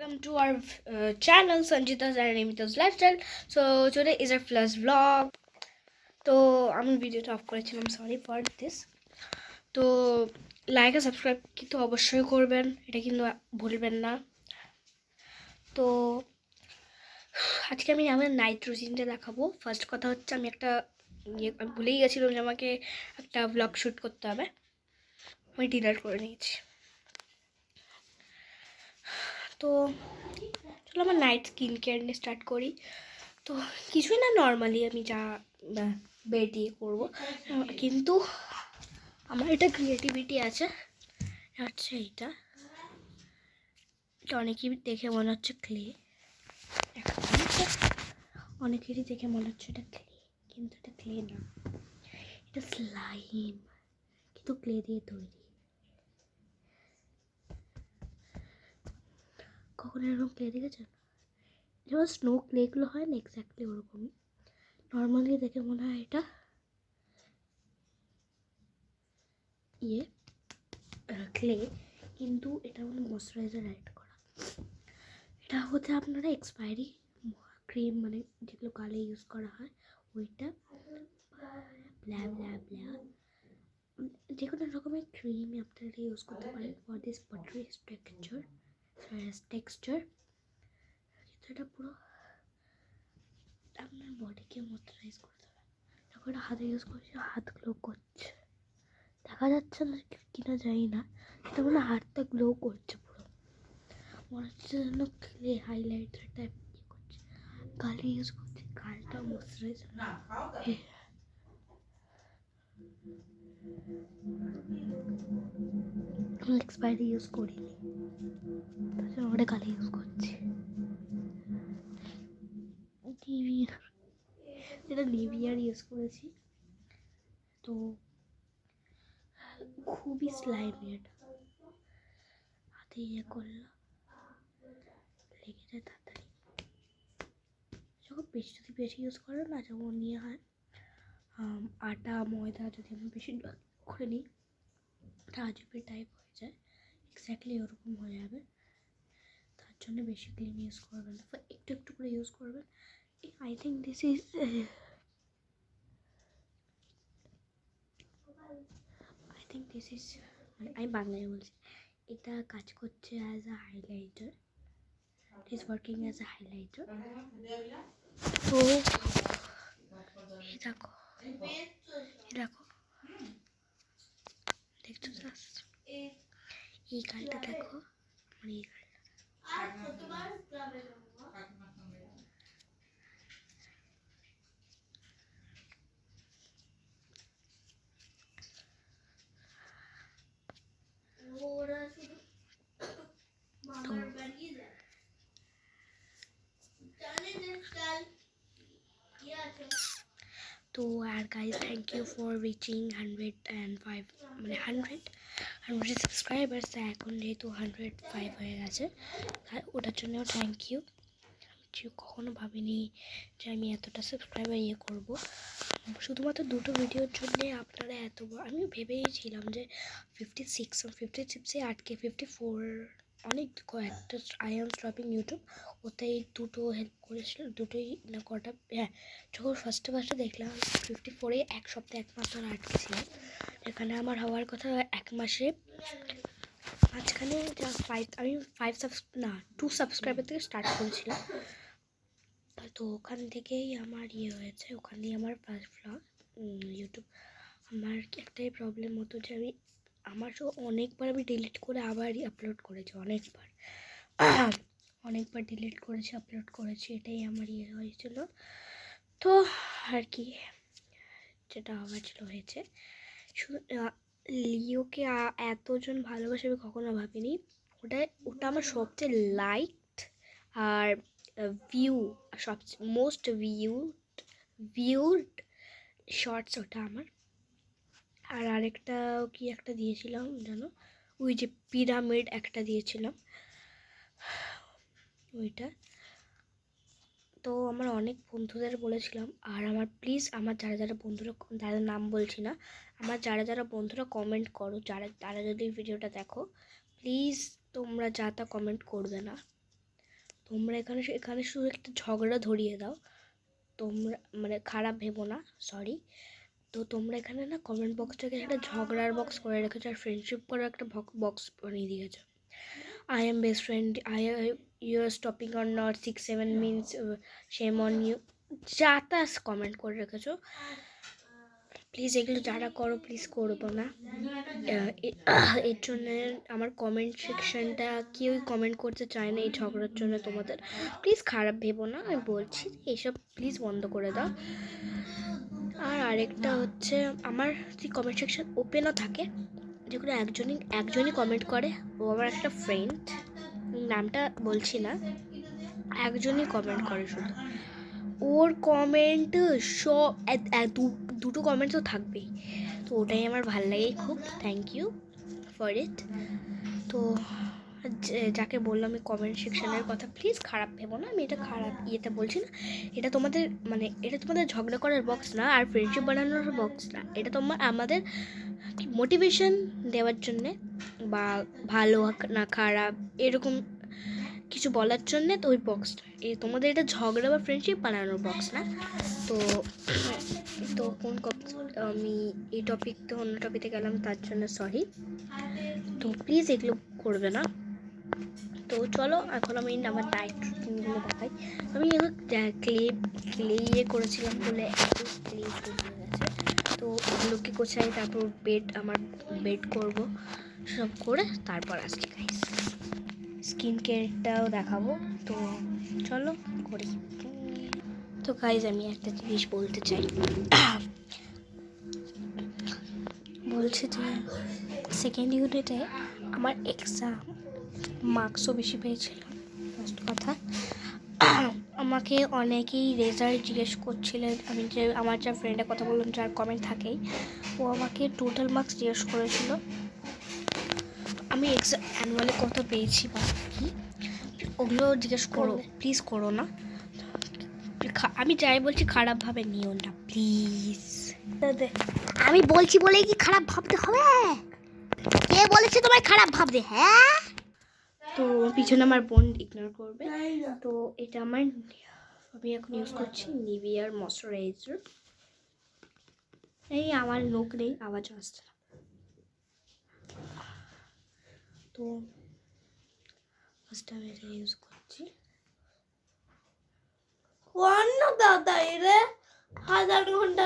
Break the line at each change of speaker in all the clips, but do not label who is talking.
welcome to our channel Sanjita's and Nimita's Lifestyle. So today is our first vlog. তো আমি ভিডিওটা of করেছিলাম, sorry for this. তো like আর subscribe কিন্তু অবশ্যই করবেন, এটা কিন্তু ভুলবেন না। তো আজকে আমি আমার নাইট রুটিনটা দেখাবো। ফার্স্ট কথা হচ্ছে আমি ভুলেই গেছিলাম যে আমাকে একটা ভ্লগ শ্যুট করতে হবে, আমি ডিনার করে নিয়েছি। তো চলো আমার নাইট স্কিন কেয়ার নিয়ে স্টার্ট করি। তো কিছুই না, নর্মালি আমি যা বেড দিয়ে করবো, কিন্তু আমার এটা ক্রিয়েটিভিটি আছে। হচ্ছে এটা অনেকেই দেখে মনে হচ্ছে ক্লে, অনেকেরই দেখে মনে হচ্ছে এটা ক্লে, কিন্তু এটা ক্লে না, এটা স্লাইম, কিন্তু ক্লে দিয়ে তৈরি। কখনো এরকম ক্লে দেখেছেন? যেমন স্নো ক্লেগুলো হয় না, এক্স্যাক্টলি ওরকমই। নর্মালি দেখে মনে হয় এটা ক্লে, কিন্তু এটা মানে ময়শ্চারাইজার অ্যাড করা। এটা হচ্ছে আপনারা এক্সপায়ারি ক্রিম, মানে যেগুলো গালে ইউজ করা হয় ওইটা, ব্লা ব্লা ব্লা, যে কোনো রকমের ক্রিম আপনারা ইউজ করতে পারেন ফর দিস বাটারি টেক্সচার। কিন্তু এটা পুরো আপনার বডিকে ময়শ্চারাইজ করে দেবে। যখন হাতে ইউজ করছি হাত গ্লো করছে, দেখা যাচ্ছে না কিনা জানি না, এটা মানে হাতটা গ্লো করছে পুরো, মনে হচ্ছে যেন ক্লে হাইলাইটার টাইপ করছে। গালে ইউজ করছি, গালটা ময়শ্চারাইজ এক্সপায়ারি ইউজ করিনি, তাছাড়া ওটা গালে ইউজ করছি। এটা নিভিয়ার ইউজ করেছি, তো খুবই স্লাইমি। এটা হাতে করলাম, লেগে যায় তাড়াতাড়ি। যখন যদি বেশি ইউজ করে না, যেমন নিয়ে হয় আটা ময়দা, যদি আমি বেশি করে নিই ওটা আজবে টাইপ হয়ে যায়, এক্স্যাক্টলি ওরকম হয়ে যাবে। তার জন্য বেশি ক্রিম ইউজ করবেন না, একটু একটু করে ইউজ করবেন। আই থিঙ্ক দিস ইজ মানে আমি বাংলায় বলছি, এটা কাজ করছে as a highlighter, it is working as a highlighter. তো দেখো দেখছো জাস্ট এই গালটা দেখো, মানে এই গালটা তো আর guys, thank you for reaching 105, মানে 100 সাবস্ক্রাইবার্স। এখন যেহেতু 105 হয়ে গেছে, ওটার জন্যও থ্যাংক ইউ। কখনো ভাবিনি যে আমি এতটা সাবস্ক্রাইবার করবো, শুধুমাত্র দুটো ভিডিওর জন্যে আপনারা আমি ভেবেইছিলাম যে 56 আটকে 54, অনেক কয়েকটা আই এম স্টপিং ইউটিউব, ওতেই দুটো হেল্প করেছিল, দুটোই না কটা, হ্যাঁ। যখন ফার্স্টে দেখলাম 54-এ এক সপ্তাহে 1 মাস ধরে আটকে ছিল, এখানে আমার হওয়ার কথা 1 মাসে। মাঝখানে যা আমি 2 সাবস্ক্রাইবার থেকে স্টার্ট করেছিলাম, তো ওখান থেকেই আমার হয়েছে, ওখানেই আমার ফার্স্ট ভ্লগ ইউটিউব। আমার একটাই প্রবলেম হতো যে আমার অনেকবার আমি ডিলিট করে আবার আপলোড করেছি, অনেকবার ডিলিট করেছি, আপলোড করেছি, এটাই আমার হয়েছিল। তো আর কি, যেটা হওয়ার ছিল হয়েছে। শুধু লিওকে এতজন ভালোবাসে আমি কখনো ভাবিনি। ওটা আমার সবচেয়ে লাইকড আর সবচেয়ে মোস্ট ভিউড শর্টস ওটা আমার। আর আরেকটা কি একটা দিয়েছিলাম জানো, ওই যে পিরামিড একটা দিয়েছিলাম, ওইটা। তো আমার অনেক বন্ধুদের বলেছিলাম, আর আমার প্লিজ আমার যারা বন্ধুরা, তাদের নাম বলছি না, আমার যারা বন্ধুরা কমেন্ট করো, তারা যদি ভিডিওটা দেখো, প্লিজ তোমরা যা তা কমেন্ট করবে না, তোমরা এখানে এখানে শুধু একটা ঝগড়া ধরিয়ে দাও, তোমরা মানে খারাপ ভেবো না, সরি। তো তোমরা এখানে না কমেন্ট বক্সটাকে একটা ঝগড়ার বক্স করে রেখেছো আর ফ্রেন্ডশিপ করার একটা বক্স বানিয়ে দিয়েছো। I am best friend, you are stopping or not, 6-7 means shame on you, যাতা কমেন্ট করে রেখেছো। প্লিজ এগুলো যারা করো প্লিজ করবো না। এর জন্য আমার কমেন্ট সেকশনটা কেউই কমেন্ট করতে চায় না এই ঝগড়ার জন্য তোমাদের। প্লিজ খারাপ ভেবো না, আমি বলছি এইসব প্লিজ বন্ধ করে দাও। আর আরেকটা হচ্ছে, আমার যে কমেন্ট সেকশন ওপেনও থাকে, যেগুলো একজনই কমেন্ট করে, ও আমার একটা ফ্রেন্ড, নামটা বলছি না, একজনই কমেন্ট করে শুধু। ওর কমেন্ট সব দুটো কমেন্ট তো থাকবেই, তো ওটাই আমার ভাল লাগে খুব। Thank you for it. তো যাকে বললাম আমি কমেন্ট সেকশনের কথা, প্লিজ খারাপ ভেবো না, আমি এটা খারাপ ইয়েতে বলছি না। এটা তোমাদের মানে এটা তোমাদের ঝগড়া করার বক্স না আর ফ্রেন্ডশিপ বানানোর বক্স না, এটা আমাদের মোটিভেশন দেওয়ার জন্যে বা ভালো না খারাপ এরকম কিছু বলার জন্যে তো ওই বক্সটা। তোমাদের এটা ঝগড়া বা ফ্রেন্ডশিপ বানানোর বক্স না। তো তো আমি এই টপিকটা অন্য টপিকে গেলাম, তার জন্য সরি। তো প্লিজ এগুলো করবে না। তো চলো এখন আমি আমার ডায়েট রুটিনগুলো দেখাই। আমি ক্লে ইয়ে করেছিলাম বলে একটু ক্লে হয়ে গেছে, তো ওগুলোকে গোছাই, তারপর বেড করবো, সব করে তারপর আসছি গাইস। স্কিন কেয়ারটাও দেখাবো, তো চলো করি। তো গাইস আমি একটা জিনিস বলতে চাই, বলছি যে সেকেন্ড ইউনিটে আমার এক্সাম মার্কসও বেশি পেয়েছিলাম। ফার্স্ট কথা, আমাকে অনেকেই রেজাল্ট জিজ্ঞেস করছিলেন, আমি যে আমার যা ফ্রেন্ডের কথা বললাম যার কমেন্ট থাকেই, ও আমাকে টোটাল মার্কস জিজ্ঞেস করেছিল, আমি অ্যানুয়ালে কত পেয়েছি বা কি, ওগুলো জিজ্ঞেস করো, প্লিজ করো না। আমি যাই বলছি খারাপভাবে নিও না প্লিজ। আমি বলছি বলেই কি খারাপ ভাবতে হবে? কে বলেছে তোমায় খারাপ ভাবতে? হ্যাঁ, তো পিছনে আমার বোন ইগনোর করবে। তো এটা আমি এখন ইউজ করছি নিভিয়ার ময়শ্চারাইজার। এই আমার লোক নেই, আওয়াজ আসছে না। তো ফার্স্ট আমি এটা ইউজ করছি।
অন্য দাদা এরে 1000 ঘন্টা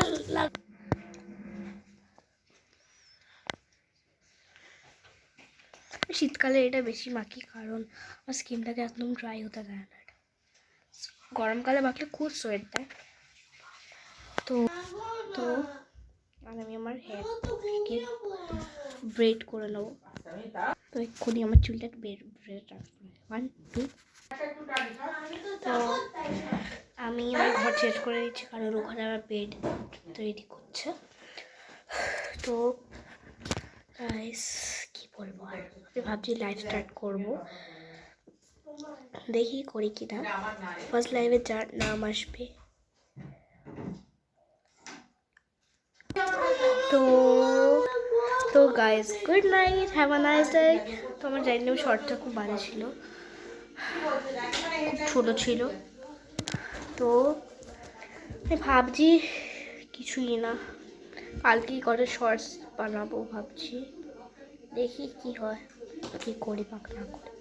শীতকালে এটা বেশি মাখি, কারণ আমার স্কিনটাকে একদম ড্রাই হতে দেয় না। গরমকালে মাখলে খুব সোয়েট দেয়। তো তো আর আমি আমার হেয়ারকে ব্রেড করে নেবো। তো এক্ষুনি আমার চুলটা ব্রেড রাখবো। 1 2। তো আমি আমার ঘর চেঞ্জ করে দিচ্ছি, কারণ ওখানে আমার বেড তৈরি করছে। তো গাইস কি বলবো, আর আমি ভাবছি লাইভ স্টার্ট করবো, দেখি করি কি না। ফার্স্ট লাইভে যার নাম আসবে। তো তো guys good night, have a nice day. তো আমার জানি না শর্টটা খুব বাজে ছিল, খুব ছোটো ছিল। তো আমি ভাবছি কিছুই না, কালকেই করে শর্টস বানাবো ভাবছি, দেখি কি হয়, কি করি পাক না করি।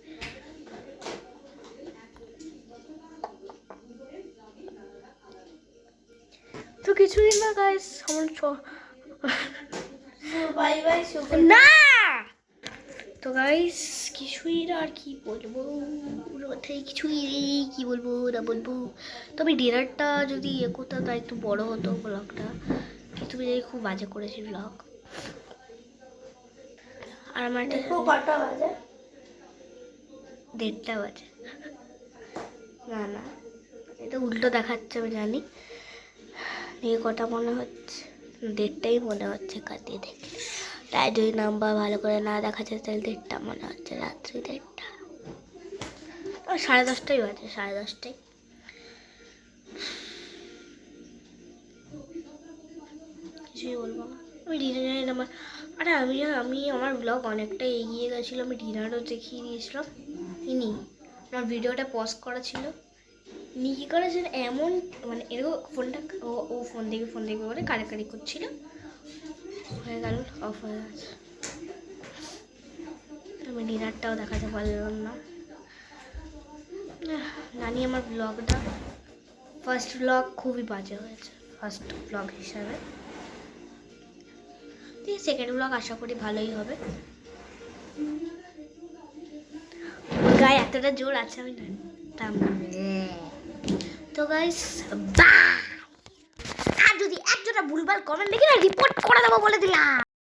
তো কিছুই না গাইস, আমার
বাই বাই
না। তো গাইস কিছুই না, আর কি বলবো, মাথায় কিছুই কি বলবো না বলবো। তবে ডিনারটা যদি ইয়ে করতাম তাই একটু বড় হতো ব্লগটা, কিন্তু খুব বাজে করেছি ব্লগ। আর আমার
কটা বাজে?
1:30 বাজে। না না, এটা উল্টো দেখাচ্ছে আমি জানি, এই কটা মনে হচ্ছে 1:30 মনে হচ্ছে কাটিয়ে দেখে। তাই যদি নাম্বার ভালো করে না দেখা যায় তাহলে 1:30 মনে হচ্ছে, রাত্রি 1:30। 10:30 বাজে, 10:30। কিছুই বলবো না, আমি ডিনার আমার আমি আমার ব্লগ অনেকটা এগিয়ে গেছিলো, আমি ডিনারও দেখিয়ে দিয়েছিলাম। ইনি আমার ভিডিওটা পজ করা ছিল, নিয়ে কী করেছিল এমন মানে এরকম ফোনটা ও ফোন দেখবে বলে কাড়াকাড়ি করছিল, হয়ে গেল, অফ হয়ে গেছে। আমি ডিনারটাও দেখাতে পারলাম না। নানি আমার ব্লগটা ফার্স্ট ব্লগ খুবই বাজে হয়েছে ফার্স্ট ব্লগ হিসাবে। ঠিক সেকেন্ড ব্লগ আশা করি ভালোই হবে। ওর গায়ে এতটা জোর আছে আমি জানতাম না। তো গাইস আর যদি একজোড়া ভুলভাল কমেন্ট দেখি না রিপোর্ট করে দেবো বলে দিলাম।